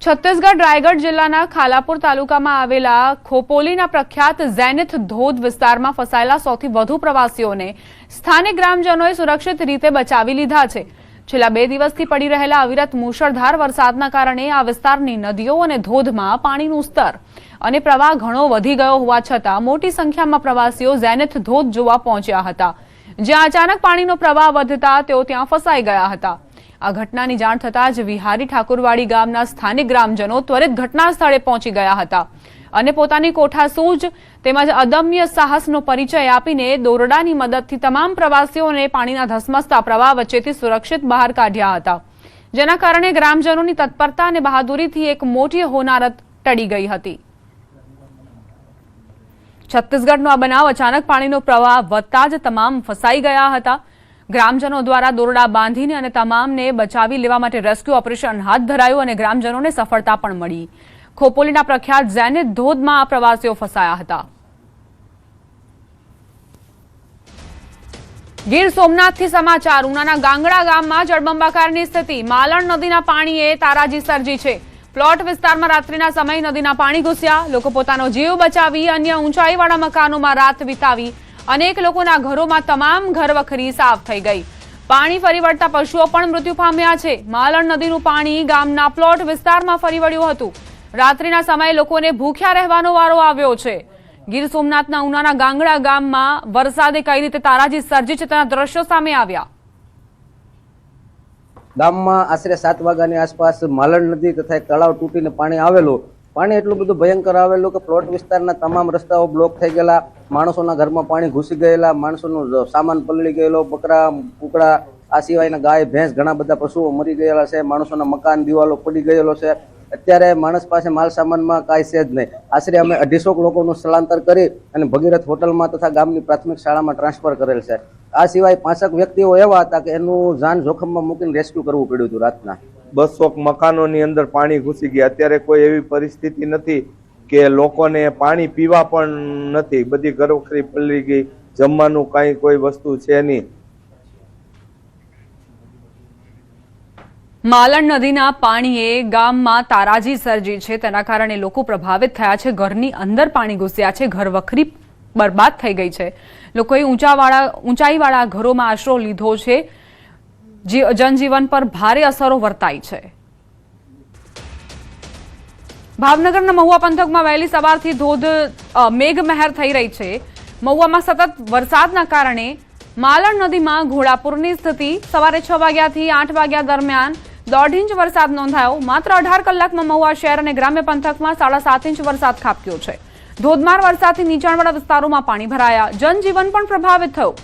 છત્તીસગઢ રાયગઢ જિલ્લાના ખાલાપુર તાલુકામાં આવેલા ખોપોલીના પ્રખ્યાત ઝેનિથ ધોધ વિસ્તારમાં ફસાયેલા સૌથી વધુ પ્રવાસીઓને સ્થાનિક ગ્રામજનોએ સુરક્ષિત રીતે બચાવી લીધા છે। છેલ્લા 2 દિવસથી પડી રહેલા અવિરત મુશળધાર વરસાદના કારણે આ વિસ્તારની નદીઓ અને ધોધમાં પાણીનું સ્તર અને પ્રવાહ ઘણો વધી ગયો હોવા છતાં મોટી સંખ્યામાં પ્રવાસીઓ ઝેનિથ ધોધ જોવા પહોંચ્યા હતા, જ્યાં અચાનક પાણીનો પ્રવાહ વધતા તેઓ ત્યાં ફસાઈ ગયા હતા। આ ઘટનાની જાણ થતાં જ વિહારી ઠાકુરવાડી ગામના સ્થાનિક ગ્રામજનો ત્વરિત ઘટના સ્થળે પહોંચી ગયા હતા અને પોતાની કોઠાસૂઝ તેમજ અદમ્ય સાહસનો પરિચય આપીને દોરડાની મદદથી તમામ પ્રવાસીઓને પાણીના ધસમસતા પ્રવાહ વચ્ચેથી સુરક્ષિત બહાર કાઢ્યા હતા, જેના કારણે ગ્રામજનોની તત્પરતા અને બહાદુરીથી એક મોટી હોનારત ટળી ગઈ હતી। છત્તીસગઢનો આ બનાવ અચાનક પાણીનો પ્રવાહ વધતા જ તમામ ફસાઈ ગયા હતા। ગ્રામજનો દ્વારા દોરડા બાંધીને અને તમામને બચાવી લેવા માટે રેસ્ક્યુ ઓપરેશન હાથ ધરાયું અને ગ્રામજનોને સફળતા પણ મળી। ખોપોલીના પ્રખ્યાત ઝેનિથ ધોધમાં આ પ્રવાસીઓ ફસાયા હતા। ગીર સોમનાથથી સમાચાર। ઉનાના ગાંગડા ગામમાં જળબંબાકારની સ્થિતિ। માલણ નદીના પાણીએ તારાજી સર્જી છે। પ્લોટ વિસ્તારમાં રાત્રિના સમયે નદીના પાણી ઘૂસ્યા। લોકો પોતાનો જીવ બચાવી અન્ય ઊંચાઈવાળા મકાનોમાં રાત વિતાવી। અનેક લોકોના ઘરોમાં તમામ ઘરવખરી સાફ થઈ ગઈ। પાણી ફરી વળતા પશુઓ પણ મૃત્યુ પામ્યા છે। માલણ નદીનું પાણી ગામના પ્લોટ વિસ્તારમાં ફરી વળ્યું હતું। રાત્રિના સમયે લોકોને ભૂખ્યા રહેવાનો વારો આવ્યો છે। ગીર સોમનાથના ઉનાના ગાંગડા ગામમાં વરસાદે કઈ રીતે તારાજી સર્જી છે તેના દ્રશ્યો સામે આવ્યા। ગામમાં આશરે 7 વાગ્યાની આસપાસ માલણ નદી તથા એક તળાવ તૂટીને પાણી આવેલું। પાણી એટલું બધું ભયંકર આવેલું કે પ્લોટ વિસ્તારના તમામ રસ્તાઓ બ્લોક થઈ ગયેલા। માણસોના ઘરમાં પાણી ઘૂસી ગયેલા। માણસોનો સામાન પલળી ગયેલો, બકરા કુકડા આ સિવાયના ગાય ભેંસ ઘણા બધા પશુઓ મરી ગયેલા છે। માણસોના મકાન દિવાલો પડી ગયેલો છે। અત્યારે માણસ પાસે માલ સામાનમાં કાંઈ છે જ નહીં। આશરે અમે 250 લોકોનું સ્થળાંતર કરી અને ભગીરથ હોટલમાં તથા ગામની પ્રાથમિક શાળામાં ટ્રાન્સફર કરેલ છે। આ સિવાય 5 વ્યક્તિઓ એવા હતા કે એનું જાન જોખમમાં મૂકીને રેસ્ક્યુ કરવું પડ્યું હતું રાતના। 200 મકાનોની અંદર પાણી ઘૂસી ગયા। અત્યારે કોઈ એવી પરિસ્થિતિ નથી કે લોકોને પાણી પીવા પણ નથી। બધી ઘરવખરી પલળી ગઈ, જમવાનું કાંઈ કોઈ વસ્તુ છે નહીં। માલણ નદીના પાણીએ ગામમાં તારાજી સર્જી છે, તેના કારણે લોકો પ્રભાવિત થયા છે। ઘરની અંદર પાણી ઘૂસ્યા છે, ઘરવખરી બરબાદ થઈ ગઈ છે। લોકોએ ઊંચાઈવાળા ઘરોમાં આશરો લીધો છે। જનજીવન પર ભારે અસરો વર્તાઈ છે। ભાવનગરના મહુવા પંથકમાં વહેલી સવારથી મેઘમહેર થઈ રહી છે। મહુવામાં સતત વરસાદના કારણે માલણ નદીમાં ઘોડાપુરની સ્થિતિ। સવારે 6 વાગ્યાથી 8 વાગ્યા દરમિયાન 1.5 ઇંચ વરસાદ નોંધાયો। માત્ર 18 કલાકમાં મહુવા શહેર અને ગ્રામ્ય પંથકમાં 7.5 ઇંચ વરસાદ ખાબક્યો છે। ધોધમાર વરસાદથી નીચાણવાળા વિસ્તારોમાં પાણી ભરાયા, જનજીવન પણ પ્રભાવિત થયું।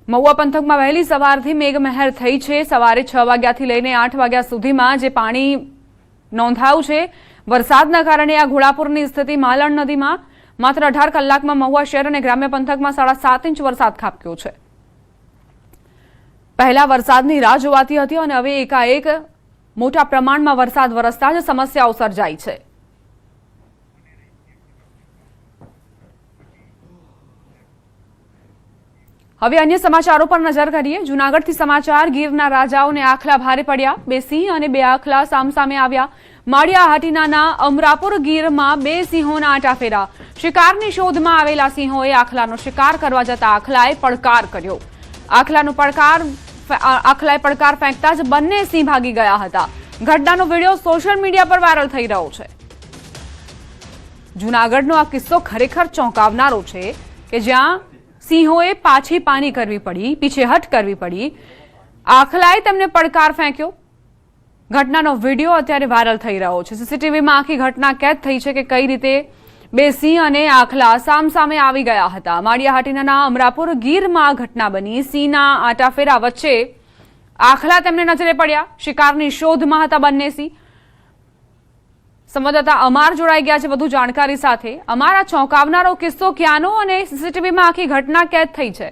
મહુવા પંથકમાં વહેલી સવારથી મેઘમહેર થઈ છે। સવારે 6 વાગ્યાથી લઈને 8 વાગ્યા સુધીમાં જે પાણી નોંધાયું છે વરસાદના કારણે આ ઘોડાપુરની સ્થિતિ। માલણ નદીમાં માત્ર 18 કલાકમાં મહુવા શહેર અને ગ્રામ્ય પંથકમાં 7.5 ઇંચ વરસાદ ખાબક્યો છે। પહેલા વરસાદની રાહ જોવાતી હતી અને હવે એકાએક મોટા પ્રમાણમાં વરસાદ વરસતા જ સમસ્યાઓ સર્જાઈ છે। હવે અન્ય સમાચારો પર નજર કરીએ। જૂનાગઢથી સમાચાર। ગીરના રાજાઓને આખલા ભારે પડ્યા। 2 સિંહ અને 2 આખલા સામસામે આવ્યા। માળિયા હાટીનાના અમરાપુર ગીરમાં 2 સિંહોના આટાફેરા। શિકારની શોધમાં આવેલા સિંહોએ આખલાનો શિકાર કરવા જતા આખલાએ પડકાર કર્યો। આખલાએ પડકાર ફેંકતા જ બંને સિંહ ભાગી ગયા હતા। ઘટનાનો વિડીયો સોશિયલ મીડિયા પર વાયરલ થઈ રહ્યો છે। જૂનાગઢનો આ કિસ્સો ખરેખર ચોંકાવનારો છે કે જ્યાં સિંહોએ પાછી પાની કરવી પડી, પીછેહટ કરવી પડી। આખલાએ તેમને પડકાર ફેંક્યો। ઘટનાનો વિડીયો અત્યારે વાયરલ થઈ રહ્યો છે। સીસીટીવીમાં આખી ઘટના કેદ થઈ છે કે કઈ રીતે 2 સિંહ અને આખલા સામસામે આવી ગયા હતા। માળિયા હાટીનાના અમરાપુર ગીરમાં ઘટના બની। સિંહના આટાફેરા વચ્ચે આખલા તેમને નજરે પડ્યા। શિકારની શોધમાં હતા બંને સિંહ। સંવાદદાતા અમાર જોડાઈ ગયા છે વધુ જાણકારી સાથે। અમારા ચોંકાવનારો કિસ્સો ક્યાંનો અને સીસીટીવીમાં આખી ઘટના કેદ થઈ છે?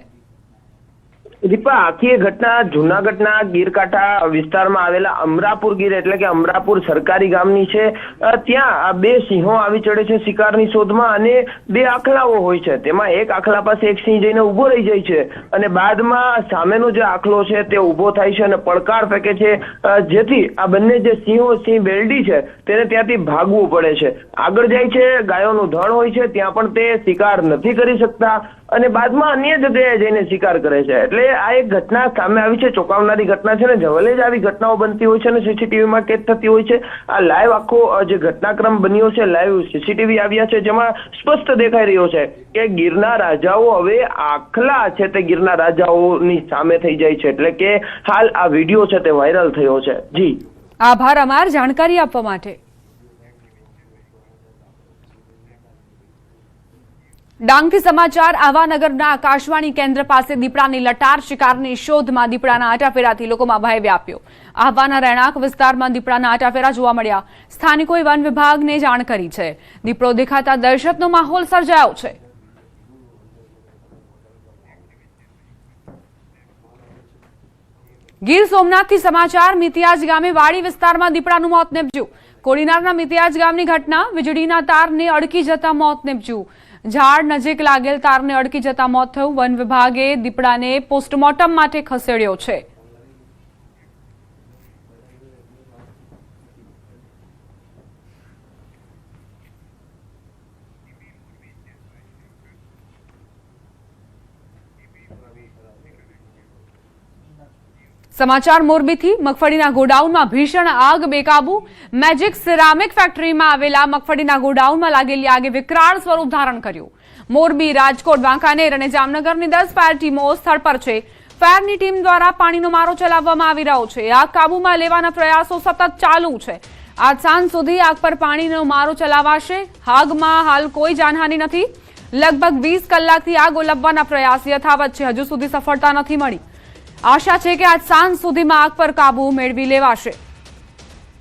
દીપા, આખી એ ઘટના જૂનાગઢના ગીરકાંઠા વિસ્તારમાં આવેલા અમરાપુર ગીર એટલે કે અમરાપુર સરકારી ગામની છે. ત્યાં બે સિંહો આવી ચડે છે શિકારની શોધમાં અને બે આખલાઓ હોય છે. તેમાં એક આખલા પાસે એક સિંહ જઈને ઉભો રહી જાય છે અને બાદમાં સામેનો જે આખલો છે તે ઉભો થાય છે અને પડકાર ફેંકે છે, જેથી આ બંને જે સિંહ બેલડી છે તેને ત્યાંથી ભાગવું પડે છે. આગળ જાય છે, ગાયોનું ધણ હોય છે ત્યાં પણ તે શિકાર નથી કરી શકતા અને બાદમાં અન્ય જગ્યાએ જઈને શિકાર કરે છે. એટલે આ એક ઘટના સામે આવી છે, ચોંકાવનારી ઘટના છે ને જવલે જ આવી ઘટનાઓ બનતી હોય છે અને સીસીટીવીમાં કેદ થતી હોય છે. આ લાઈવ આખો જે ઘટનાક્રમ બન્યો છે, લાઈવ સીસીટીવી આવ્યા છે, જેમાં સ્પષ્ટ દેખાઈ રહ્યો છે કે ગીરના રાજાઓ હવે આખલા છે તે ગીરના રાજાઓની સામે થઈ જાય છે. એટલે કે હાલ આ વિડીયો છે તે વાયરલ થયો છે. જી આભાર અમાર જાણકારી આપવા માટે. ડાંગથી સમાચાર. આવાનગરના આકાશવાણી કેન્દ્ર પાસે દીપડાની લટાર. શિકારની શોધમાં દીપડાના આટાફેરાથી લોકોમાં ભય વ્યાપ્યો. આહવાના રહેણાંક વિસ્તારમાં દીપડાના આટાફેરા જોવા મળ્યા. સ્થાનિકોએ વન વિભાગને જાણ કરી છે. દીપડો દેખાતા દહેશતનો માહોલ સર્જાયો છે. ગીર સોમનાથથી સમાચાર. મિતિયાજ ગામે વાડી વિસ્તારમાં દીપડાનું મોત નીપજ્યું. કોડીનારના મિતિયાજ ગામની ઘટના. વીજળીના તારને અડકી જતા મોત નીપજ્યું. ઝાડ નજીક લાગેલ તારને અડકી જતા મોત થયું. વન વિભાગે દીપડાને પોસ્ટમોર્ટમ માટે ખસેડ્યો છે. સમાચાર મોરબીથી. મગફળીના ગોડાઉનમાં ભીષણ આગ બેકાબુ. મેજિક સિરામિક ફેક્ટરીમાં આવેલા મગફળીના ગોડાઉનમાં લાગેલી આગે વિકરાળ સ્વરૂપ ધારણ કર્યું. મોરબી, રાજકોટ, વાંકાનેર અને જામનગરની 10 ફાયર ટીમો સ્થળ પર છે. ફાયરની ટીમ દ્વારા પાણીનો મારો ચલાવવામાં આવી રહ્યો છે. આગ કાબૂમાં લેવાના પ્રયાસો સતત ચાલુ છે. આજ સાંજ સુધી આગ પર પાણીનો મારો ચલાવાશે. આગમાં હાલ કોઈ જાનહાનિ નથી. લગભગ 20 કલાકથી આગ ઓલવવાના પ્રયાસ યથાવત છે. હજુ સુધી સફળતા નથી મળી. આશા છે કે આજ સાંજ સુધીમાં આગ પર કાબુ મેળવી લેવાશે.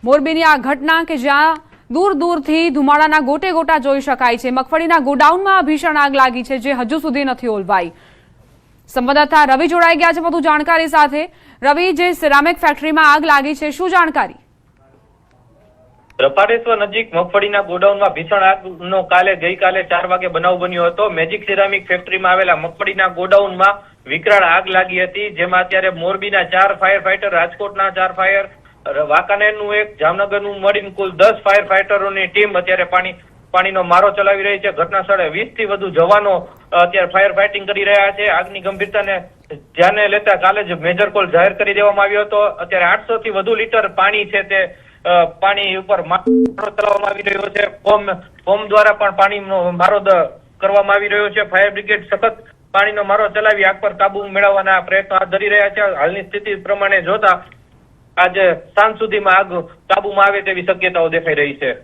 મોરબીની આ ઘટના કે જ્યાં દૂર દૂરથી ધુમાડાના ગોટે ગોટા જોઈ શકાય છે. મગફળીના ગોડાઉનમાં ભીષણ આગ લાગી છે જે હજુ સુધી નથી ઓલવાઈ. સંવાદદાતા રવિ જોડાઈ ગયા છે વધુ જાણકારી સાથે. રવિ, જે સિરામિક ફેક્ટરીમાં આગ લાગી છે, શું જાણકારી? રપાડેશ્વર નજીક મગફળીના ગોડાઉનમાં ભીષણ આગનો ગઈકાલે 4 વાગે બનાવ બન્યો હતો. મેજિક સિરામિક ફેક્ટરીમાં આવેલા મગફળીના ગોડાઉનમાં વિકરાળ આગ લાગી હતી, જેમાં અત્યારે મોરબીના 4 ફાયર ફાઈટર, રાજકોટના 4 ફાયર, વાંકાનેરનું 1, જામનગરનું મળીને કુલ 10 ફાયર ફાઈટરોની ટીમ અત્યારે પાણીનો મારો ચલાવી રહી છે. ઘટના સ્થળે 20 થી વધુ જવાનો અત્યારે ફાયર ફાઇટિંગ કરી રહ્યા છે. આગની ગંભીરતાને ધ્યાને લેતા કાલે જ મેજર કોલ જાહેર કરી દેવામાં આવ્યો હતો. અત્યારે 800 થી વધુ લીટર પાણી છે તે પાણી ઉપર મારો ચલાવવામાં આવી રહ્યો છે. ફોર્મ દ્વારા પણ પાણીનો મારો કરવામાં આવી રહ્યો છે. ફાયર બ્રિગેડ સખત પાણીનો મારો ચલાવી આગ પર કાબુ મેળવવાના પ્રયત્નો હાથ ધરી રહ્યા છે. હાલની સ્થિતિ પ્રમાણે જોતા આજે સાંજ સુધીમાં આગ કાબુમાં આવે તેવી શક્યતાઓ દેખાઈ રહી છે.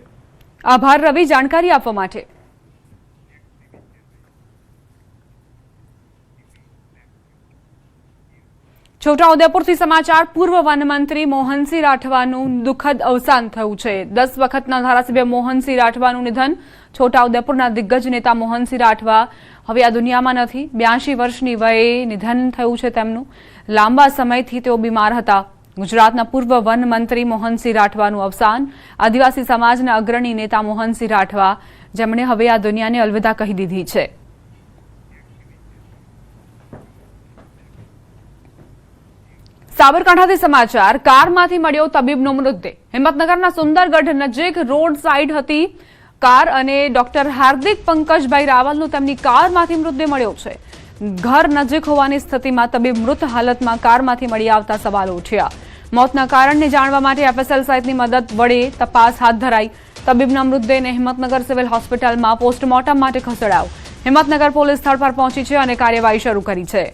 આભાર રવિ, જાણકારી આપવા માટે. છોટાઉદેપુરથી સમાચાર. પૂર્વ વનમંત્રી મોહનસિંહ રાઠવાનું દુઃખદ અવસાન થયું છે. 10 વખતના ધારાસભ્ય મોહનસિંહ રાઠવાનું નિધન. છોટાઉદેપુરના દિગ્ગજ નેતા મોહનસિંહ રાઠવા હવે આ દુનિયામાં નથી. 82 વર્ષની વયે નિધન થયું છે તેમનું. લાંબા સમયથી તેઓ બીમાર હતા. ગુજરાતના પૂર્વ વન મંત્રી મોહનસિંહ રાઠવાનું અવસાન. આદિવાસી સમાજના અગ્રણી નેતા મોહનસિંહ રાઠવા, જેમણે હવે આ દુનિયાને અલવિદા કહી દીધી છે. સાબરકાંઠાથી સમાચાર. કારમાંથી મળ્યો તબીબનો મૃતદેહ. હિંમતનગરના સુંદરગઢ નજીક રોડ સાઈડ હતી કાર અને ડોક્ટર હાર્દિક પંકજભાઈ રાવલનો તેમની કારમાંથી મૃતદેહ મળ્યો છે. ઘર નજીક હોવાની સ્થિતિમાં તબીબ મૃત હાલતમાં કારમાંથી મળી આવતા સવાલો ઉઠ્યા. મોતના કારણને જાણવા માટે એફએસએલ સહિતની મદદ વડે તપાસ હાથ ધરાઈ. તબીબના મૃતદેહને હિંમતનગર સિવિલ હોસ્પિટલમાં પોસ્ટમોર્ટમ માટે ખસેડાયો. હિંમતનગર પોલીસ સ્થળ પર પહોંચી છે અને કાર્યવાહી શરૂ કરી છે.